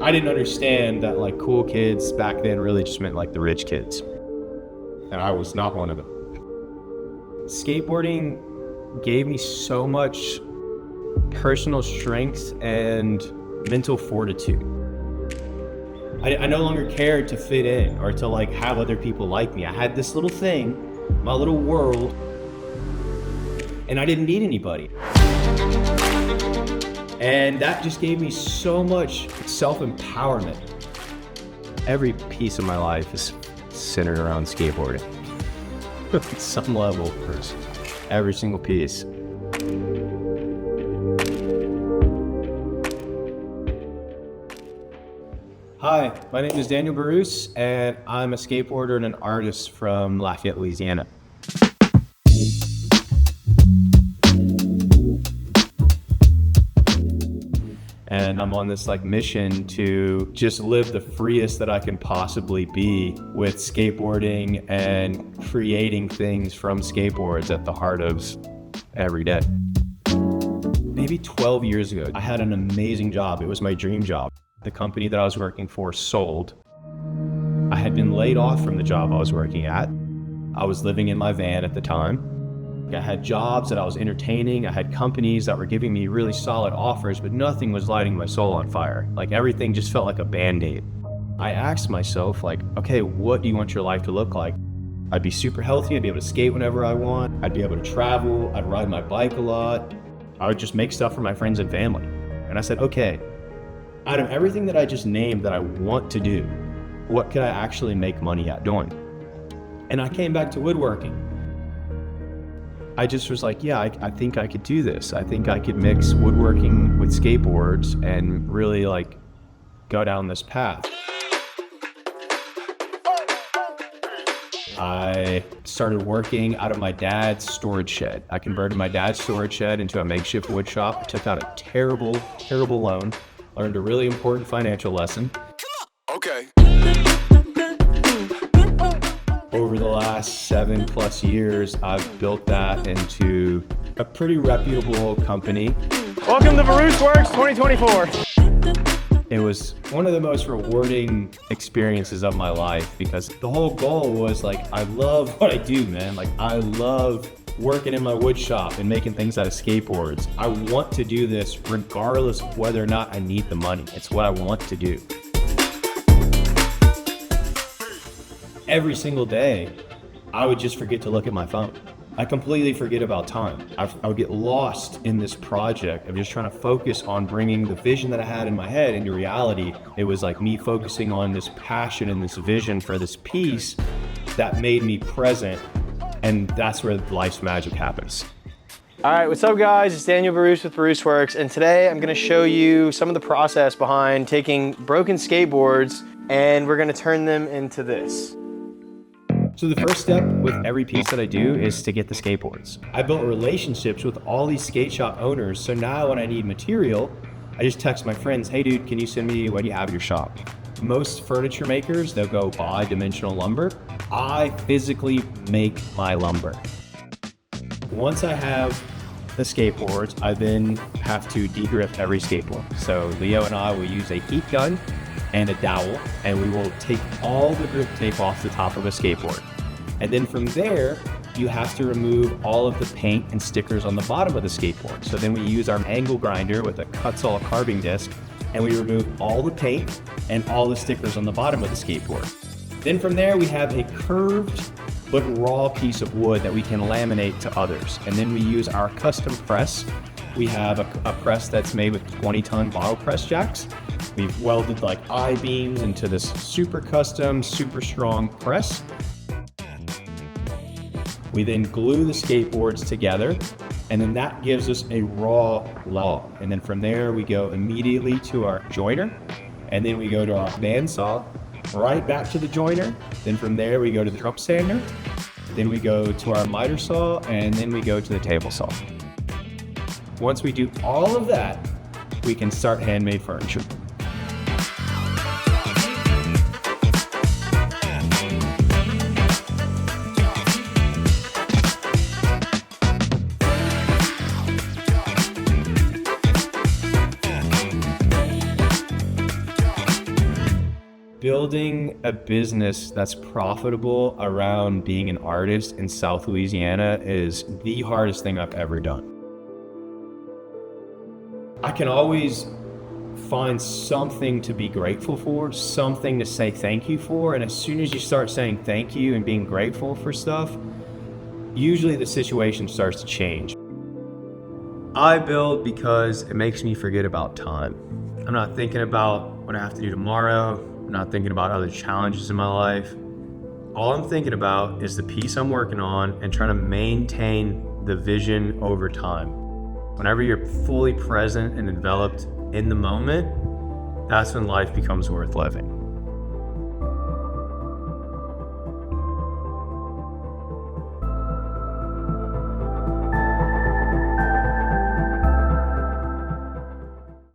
I didn't understand that like cool kids back then really just meant like the rich kids. And I was not one of them. Skateboarding gave me so much personal strength and mental fortitude. I no longer cared to fit in or to like have other people like me. I had this little thing, my little world, and I didn't need anybody. And that just gave me so much self-empowerment. Every piece of my life is centered around skateboarding. At some level, every single piece. Hi, my name is Daniel Barousse, and I'm a skateboarder and an artist from Lafayette, Louisiana. And I'm on this like mission to just live the freest that I can possibly be with skateboarding and creating things from skateboards at the heart of every day. Maybe 12 years ago, I had an amazing job. It was my dream job. The company that I was working for sold. I had been laid off from the job I was working at. I was living in my van at the time. I had jobs that I was entertaining. I had companies that were giving me really solid offers, but nothing was lighting my soul on fire. Like everything just felt like a Band-Aid. I asked myself like, okay, what do you want your life to look like? I'd be super healthy. I'd be able to skate whenever I want. I'd be able to travel. I'd ride my bike a lot. I would just make stuff for my friends and family. And I said, okay, out of everything that I just named that I want to do, what could I actually make money at doing? And I came back to woodworking. I just was like, yeah, I think I could do this. I think I could mix woodworking with skateboards and really like go down this path. I started working out of my dad's storage shed. I converted my dad's storage shed into a makeshift wood shop. I took out a terrible, terrible loan, learned a really important financial lesson. Okay. Over the last 7+ years, I've built that into a pretty reputable company. Welcome to Barousse Works 2024. It was one of the most rewarding experiences of my life because the whole goal was like, I love what I do, man. Like I love working in my wood shop and making things out of skateboards. I want to do this regardless of whether or not I need the money. It's what I want to do. Every single day, I would just forget to look at my phone. I completely forget about time. I would get lost in this project of just trying to focus on bringing the vision that I had in my head into reality. It was like me focusing on this passion and this vision for this piece that made me present, and that's where life's magic happens. All right, what's up guys? It's Daniel Barousse with Barousse Works, and today I'm gonna show you some of the process behind taking broken skateboards and we're gonna turn them into this. So the first step with every piece that I do is to get the skateboards. I built relationships with all these skate shop owners, so now when I need material, I just text my friends, hey dude, can you send me what you have at your shop? Most furniture makers, they'll go buy dimensional lumber. I physically make my lumber. Once I have the skateboards, I then have to de-grip every skateboard. So Leo and I will use a heat gun and a dowel, and we will take all the grip tape off the top of a skateboard. And then from there, you have to remove all of the paint and stickers on the bottom of the skateboard. So then we use our angle grinder with a cut-saw carving disc, and we remove all the paint and all the stickers on the bottom of the skateboard. Then from there, we have a curved but raw piece of wood that we can laminate to others. And then we use our custom press. We have a press that's made with 20-ton bottle press jacks. We've welded like I-beams into this super custom, super strong press. We then glue the skateboards together, and then that gives us a raw log. And then from there, we go immediately to our joiner, and then we go to our bandsaw, right back to the joiner. Then from there, we go to the drum sander. Then we go to our miter saw, and then we go to the table saw. Once we do all of that, we can start handmade furniture. Building a business that's profitable around being an artist in South Louisiana is the hardest thing I've ever done. I can always find something to be grateful for, something to say thank you for, and as soon as you start saying thank you and being grateful for stuff, usually the situation starts to change. I build because it makes me forget about time. I'm not thinking about what I have to do tomorrow. I'm not thinking about other challenges in my life. All I'm thinking about is the piece I'm working on and trying to maintain the vision over time. Whenever you're fully present and enveloped in the moment, that's when life becomes worth living.